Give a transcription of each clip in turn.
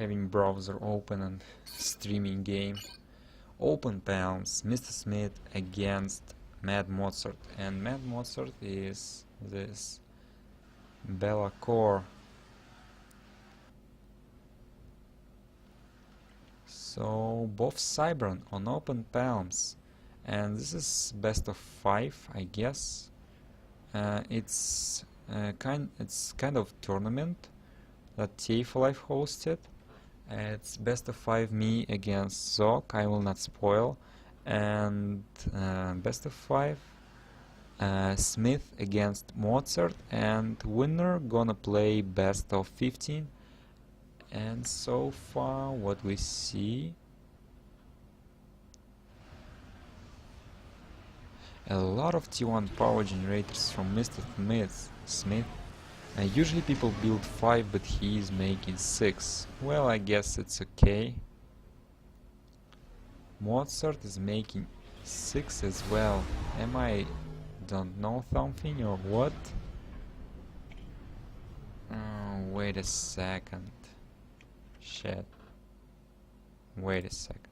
having browser open and streaming game. Open Pamls, Mr. Smith against Mad-Mozart, and Mad-Mozart is this Bella core. So both Cybran on Open Pamls, and this is best of 5, I guess. It's kind of tournament that TF5 hosted. It's best of 5 me against Zok, I will not spoil, and best of 5 Smith against Mozart, and winner gonna play best of 15. And so far what we see, a lot of T1 power generators from Mr. Smith. Usually people build 5, but he is making 6. Well, I guess it's okay. Mozart is making 6 as well. Am I don't know something or what? Wait a second. Shit. Wait a second.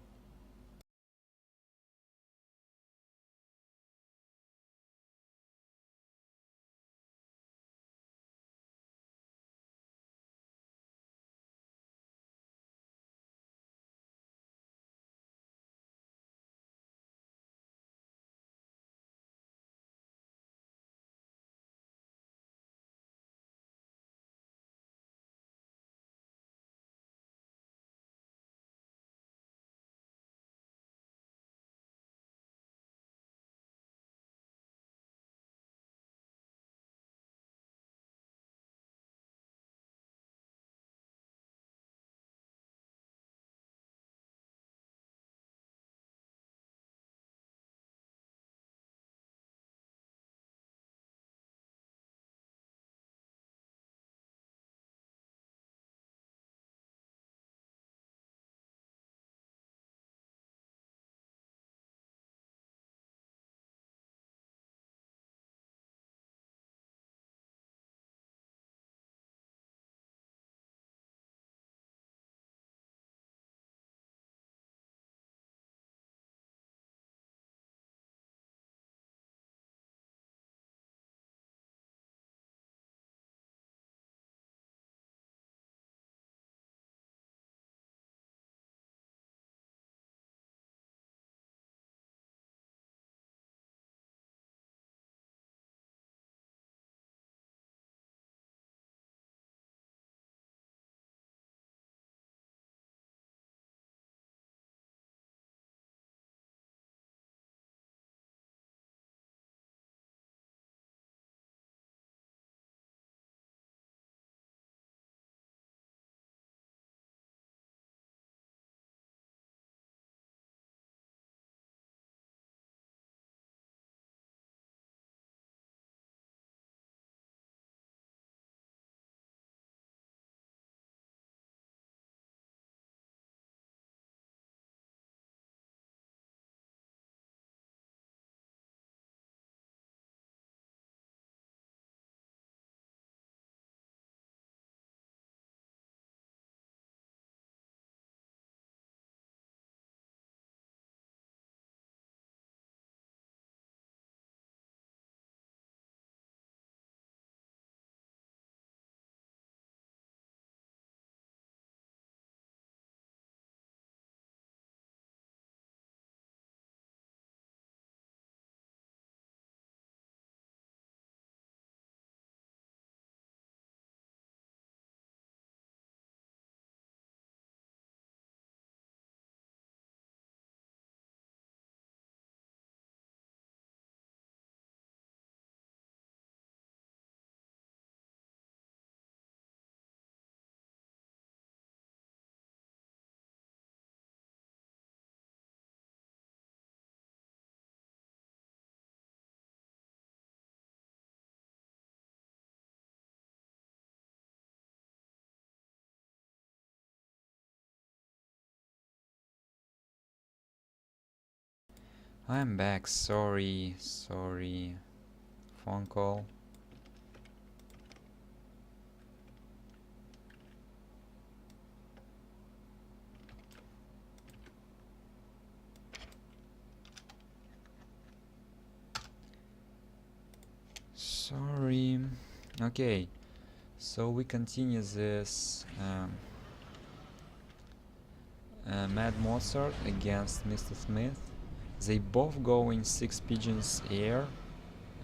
I'm back, sorry. Phone call. sorry. Okay, so we continue this Mad-Mozart against Mr. Smith. They both go in 6 pigeons air,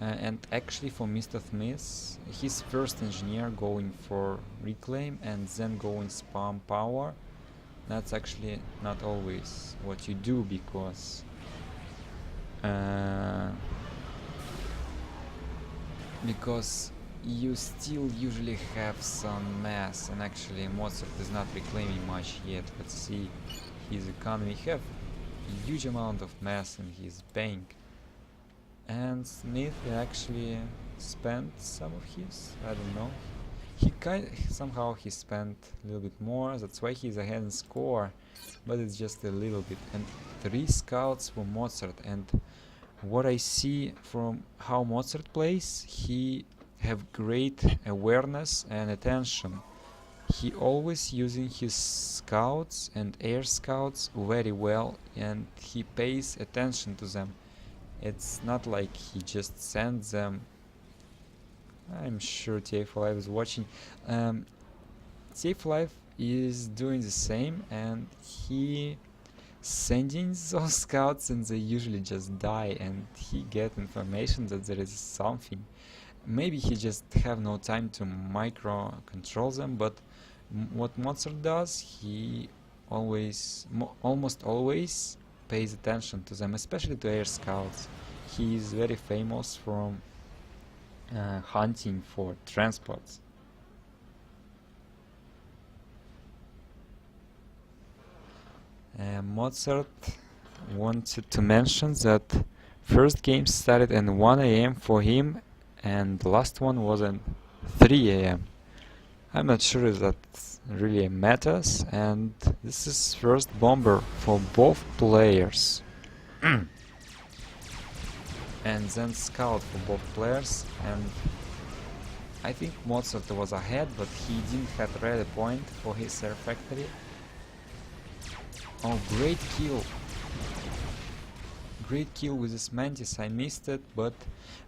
and actually for Mr. Smith, his first engineer going for reclaim and then going spam power. That's actually not always what you do, because you still usually have some mass, and actually Mozart is not reclaiming much yet. Let's see his economy. He have a huge amount of mass in his bank, and Smith actually spent some of his, I don't know, somehow he spent a little bit more, that's why he's ahead in score, but it's just a little bit. And 3 scouts for Mozart, and what I see from how Mozart plays, he have great awareness and attention. He always using his scouts and air scouts very well, and he pays attention to them. It's not like he just sends them. I'm sure TF5 is watching. TF5 is doing the same, and he sending those scouts, and they usually just die, and he get information that there is something. Maybe he just have no time to micro control them, but what Mozart does, he always, almost always pays attention to them, especially to air scouts. He is very famous from hunting for transports. Mozart wanted to mention that first game started at 1 AM for him, and the last one was at 3 AM. I'm not sure if that really matters, and this is first bomber for both players. And then scout for both players, and I think Mozart was ahead, but he didn't have ready point for his air factory. Oh, great kill! Great kill with this Mantis. I missed it, but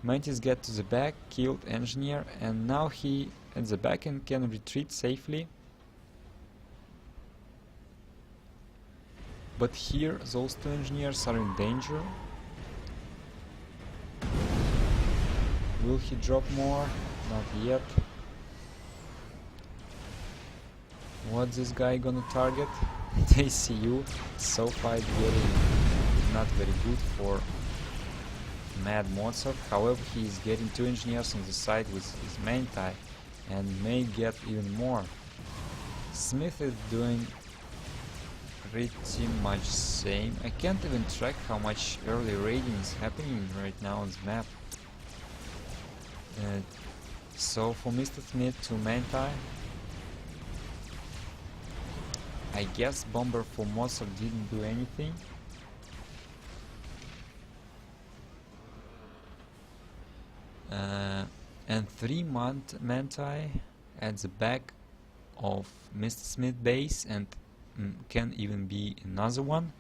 Mantis get to the back, killed engineer, and now he at the back and can retreat safely. But here those 2 engineers are in danger. Will he drop more? Not yet. What's this guy gonna target? ACU. So far not very good for Mad-Mozart. However, he is getting 2 engineers on the side with his main tie, and may get even more. Smith is doing pretty much same. I can't even track how much early raiding is happening right now on the map. So for Mr. Smith to main tie, I guess bomber for Mozart didn't do anything. And 3 manti at the back of Mr. Smith base, and can even be another one.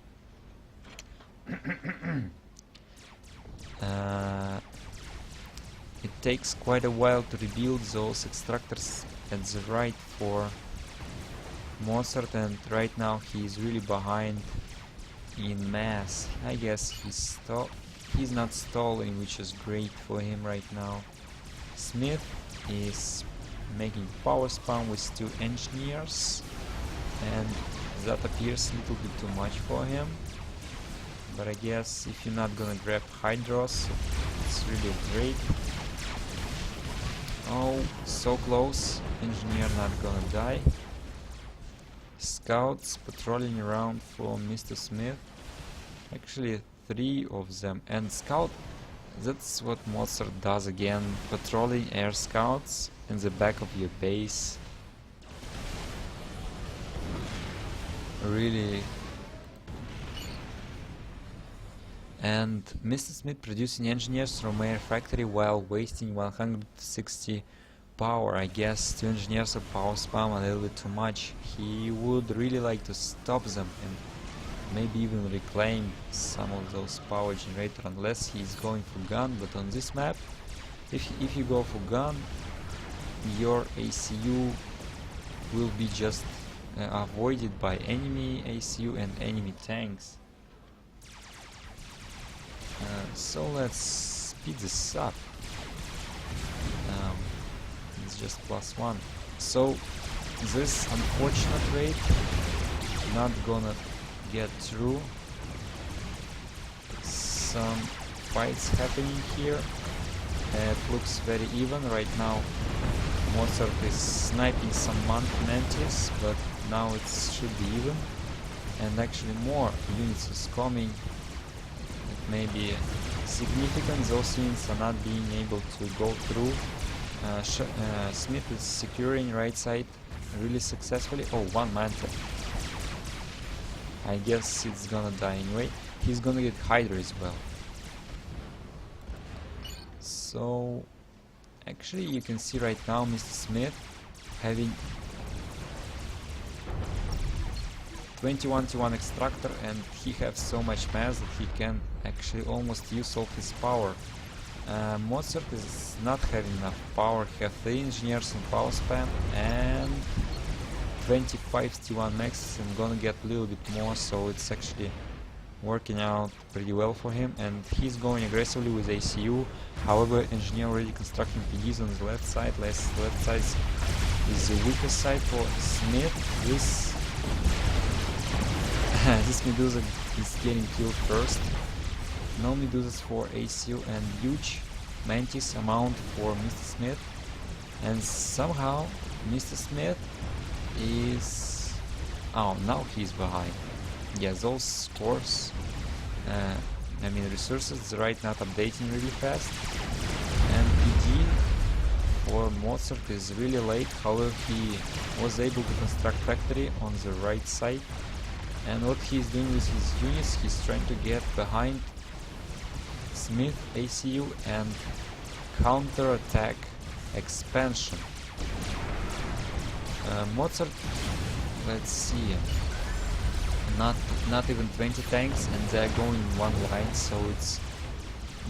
It takes quite a while to rebuild those extractors at the right for Mozart, and right now he is really behind in mass. I guess he's not stalling, which is great for him right now. Smith is making power spam with 2 engineers, and that appears a little bit too much for him. But I guess if you're not gonna grab Hydros, it's really great. Oh, so close. Engineer not gonna die. Scouts patrolling around for Mr. Smith. Actually 3 of them. And scout, that's what Mozart does again. Patrolling air scouts in the back of your base. Really. And Mr. Smith producing engineers from air factory while wasting 160 power. I guess 2 engineers of power spam a little bit too much. He would really like to stop them and maybe even reclaim some of those power generator, unless he's going for gun. But on this map If you go for gun, your ACU will be just avoided by enemy ACU and enemy tanks. So let's speed this up. It's just +1. So this unfortunate raid not gonna get through. Some fights happening here. It looks very even right now. Mozart is sniping some mantis, but now it should be even. And actually more units is coming. It may be significant. Those units are not being able to go through. Smith is securing right side really successfully. Oh, one mantis. I guess it's gonna die anyway. He's gonna get Hydra as well. So actually you can see right now Mr. Smith having 21 extractor, and he has so much mass that he can actually almost use all his power. Mozart is not having enough power. He has 3 engineers in power spam and 25 T1 maxes, and gonna get a little bit more, so it's actually working out pretty well for him, and he's going aggressively with ACU. However, engineer already constructing PDs on the left side. Left side is the weakest side for Smith. This this Medusa is getting killed first. No Medusas for ACU and huge Mantis amount for Mr. Smith, and somehow Mr. Smith is... oh, now he's behind. Yeah, those scores, I mean resources, right, not updating really fast. And PD for Mozart is really late. However, he was able to construct factory on the right side. And what he's doing with his units, he's trying to get behind Smith ACU and counter-attack expansion. Mozart, let's see, not even 20 tanks, and they're going in one line, so it's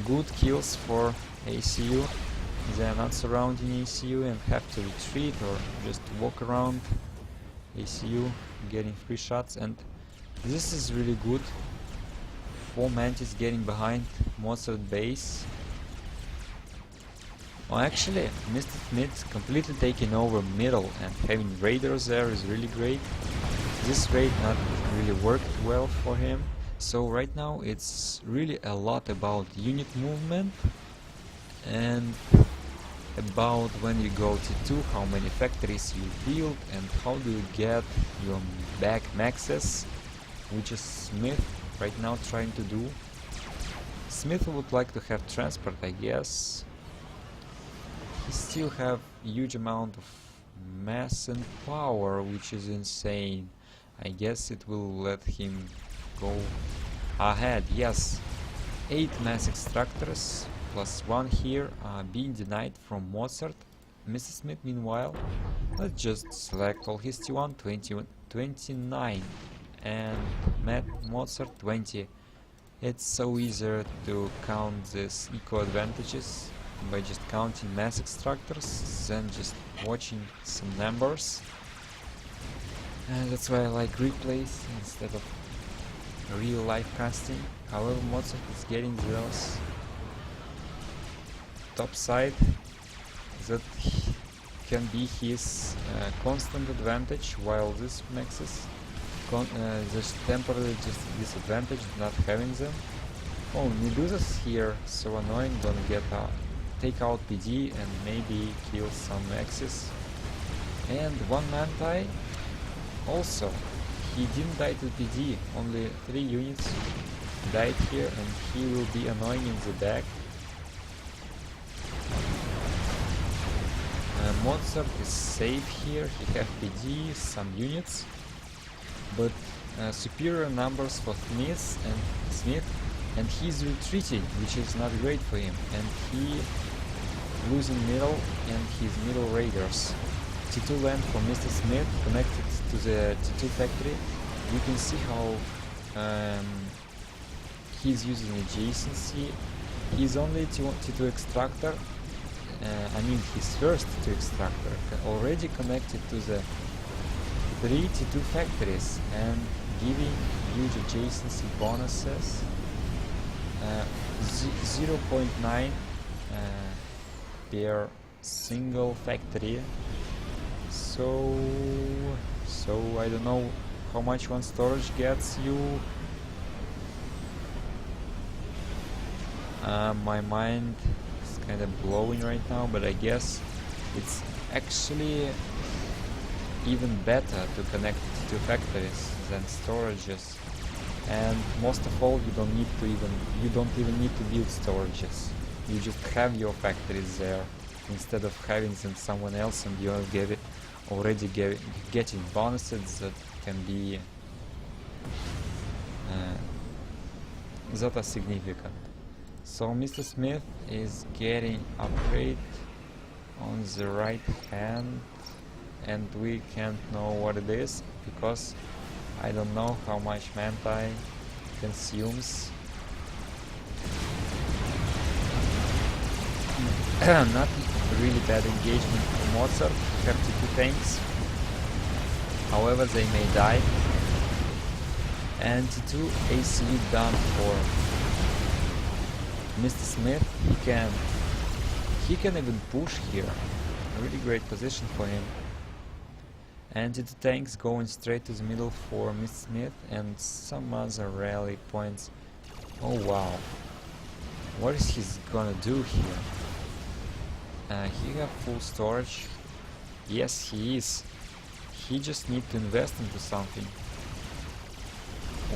good kills for ACU. They're not surrounding ACU and have to retreat or just walk around ACU, getting free shots, and this is really good. 4 Mantis getting behind Mozart base. Well, actually, Mr. Smith completely taking over middle and having raiders there is really great. This raid not really worked well for him, so right now it's really a lot about unit movement and about when you go to 2, how many factories you build and how do you get your back maxes, which is Smith right now trying to do. Smith would like to have transport, I guess. He still have huge amount of mass and power, which is insane. I guess it will let him go ahead. Yes, 8 mass extractors plus 1 here being denied from Mozart. Mr. Smith meanwhile, let's just select all his T1, 29 and Mad-Mozart 20. It's so easier to count these eco advantages by just counting mass extractors than just watching some numbers. And that's why I like replays instead of real life casting. However, Mozart is getting those top side that can be his constant advantage, while this maxes just temporarily just disadvantage not having them. Oh, Medusas here, so annoying. Gonna get take out PD and maybe kill some maxes. And one Manti also, he didn't die to PD, only 3 units died here, and he will be annoying in the back. Mozart is safe here, he have PD, some units, but superior numbers for Smith, and he's retreating, which is not great for him, and he losing middle and his middle raiders. T2 land for Mr. Smith connected to the T2 factory. You can see how he's using adjacency. He's only T2 extractor, I mean his first 2 extractor already connected to the 3 T2 factories and giving huge adjacency bonuses. 0.9 per single factory. So I don't know how much one storage gets you. My mind is kind of blowing right now, but I guess it's actually even better to connect to factories than storages. And most of all, you don't even need to build storages. You just have your factories there instead of having them someone else, and you're already getting bonuses that can be that are significant. So Mr. Smith is getting upgrade on the right hand, and we can't know what it is because I don't know how much Manti consumes. Not really bad engagement for Mozart, 32 tanks. However, they may die. And T2 ACU done for Mr. Smith. He can even push here. A really great position for him. And T2 tanks going straight to the middle for Mr. Smith and some other rally points. Oh wow. What is he gonna do here? He have full storage. Yes, he is. He just need to invest into something,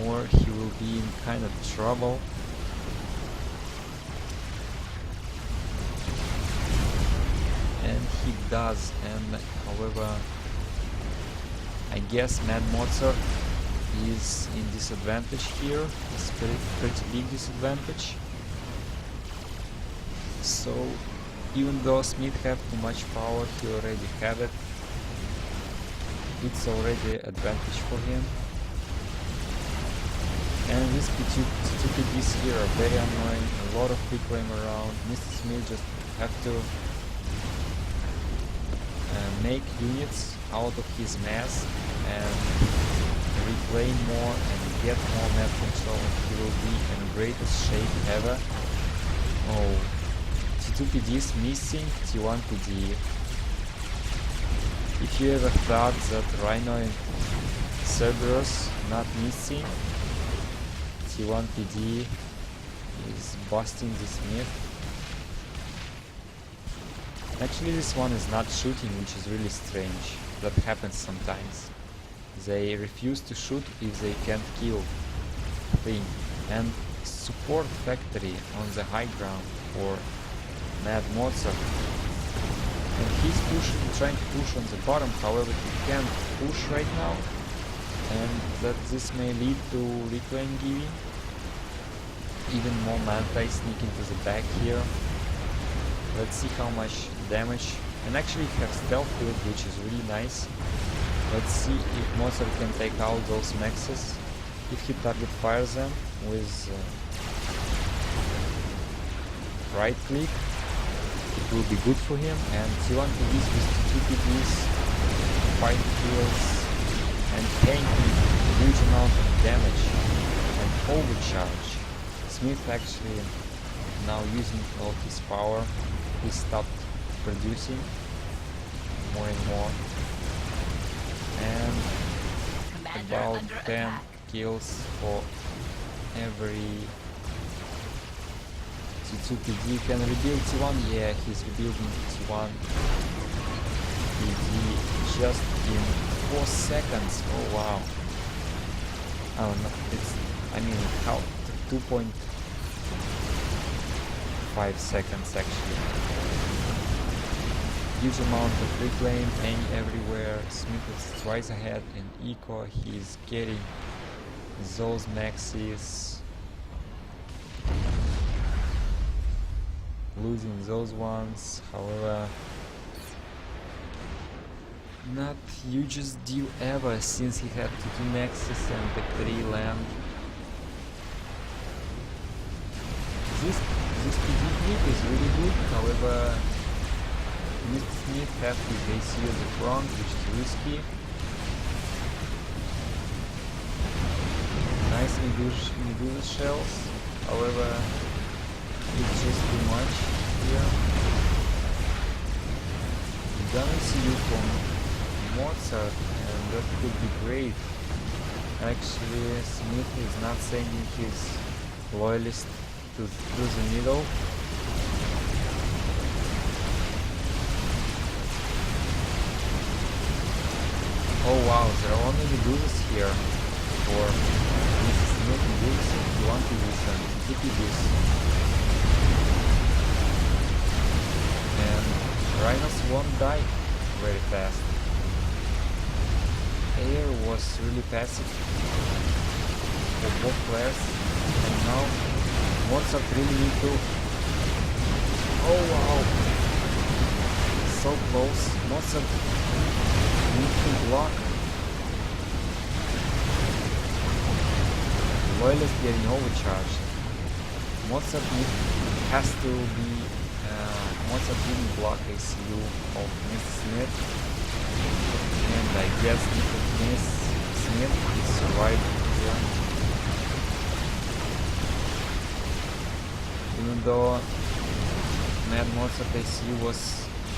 or he will be in kind of trouble. And he does. And however, I guess Mad-Mozart is in disadvantage here. It's pretty big disadvantage. So even though Smith have too much power, he already have it. It's already advantage for him. And these T2PDs here are very annoying. A lot of reclaim around. Mr. Smith just have to make units out of his mass and reclaim more and get more map control. He will be in greatest shape ever. Oh, T2 PDs missing T1 PD. If you ever thought that Rhino and Cerberus not missing, T1 PD is busting this myth. Actually, this one is not shooting, which is really strange. That happens sometimes. They refuse to shoot if they can't kill thing. And support factory on the high ground for Mad-Mozart. And he's trying to push on the bottom, however he can't push right now. And that this may lead to reclaim giving. Even more Manti sneaking to the back here. Let's see how much damage. And actually have stealth field, which is really nice. Let's see if Mozart can take out those maxes. If he target fires them with right click, it will be good for him. And T1 PDs with 2 PDs, 5 kills, and taking a huge amount of damage and overcharge. Smith actually now using all his power. He stopped producing more and more. And about 10 kills for every T2 PD. Can rebuild T1? Yeah, he's rebuilding T1 PD just in 4 seconds. Oh wow. Oh no, it's, I mean, how 2.5 seconds actually. Huge amount of reclaim, everywhere. Smith is twice ahead in eco. He's getting those maxis, losing those ones. However, not hugest deal ever since he had 2 maxis and the 3 land. This PD clip is really good, however Mr. Smith has his ACU at the front, which is risky. Nice Medusa shells, however, it's just too much here. Gun ACU from Mozart, and that could be great. Actually, Smith is not sending his loyalist through the middle. Oh wow, there are only Medusas here for Mrs. Smith Medusa. If you want to use them, keep this. And Rhinos won't die very fast. Air was really passive for both players, and now Mozart really need to... Oh wow! So close. Mozart need to block. Loyalist getting overcharged. Mozart has to be... Mozart didn't block ACU of Mr. Smith, and I guess Miss Smith is surviving here. Even though Mad-Mozart ACU was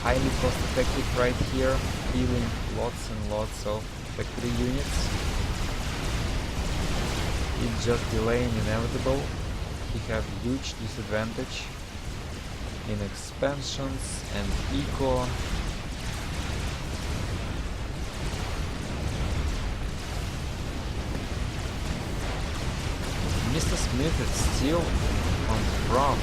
highly cost effective right here, healing lots and lots of factory units, it's just delaying inevitable. He have huge disadvantage in expansions and eco. Mr. Smith is still on the front.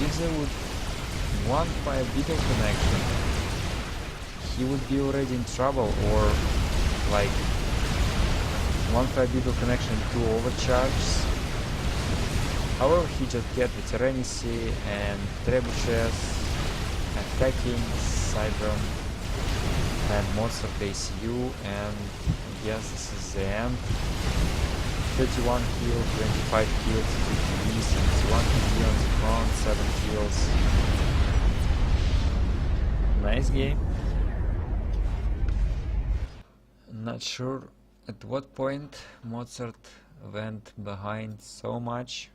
If they would want by a Beetle connection, he would be already in trouble, or like 1-5 Beetle connection, 2 overcharges. However, he just get Veteranacy and Trebuchets, attacking Cybron and Mozart ACU, and yes, this is the end. 31 kills, 25 kills, 50 71 kills on the front, 7 kills. Nice game. Not sure at what point Mozart went behind so much.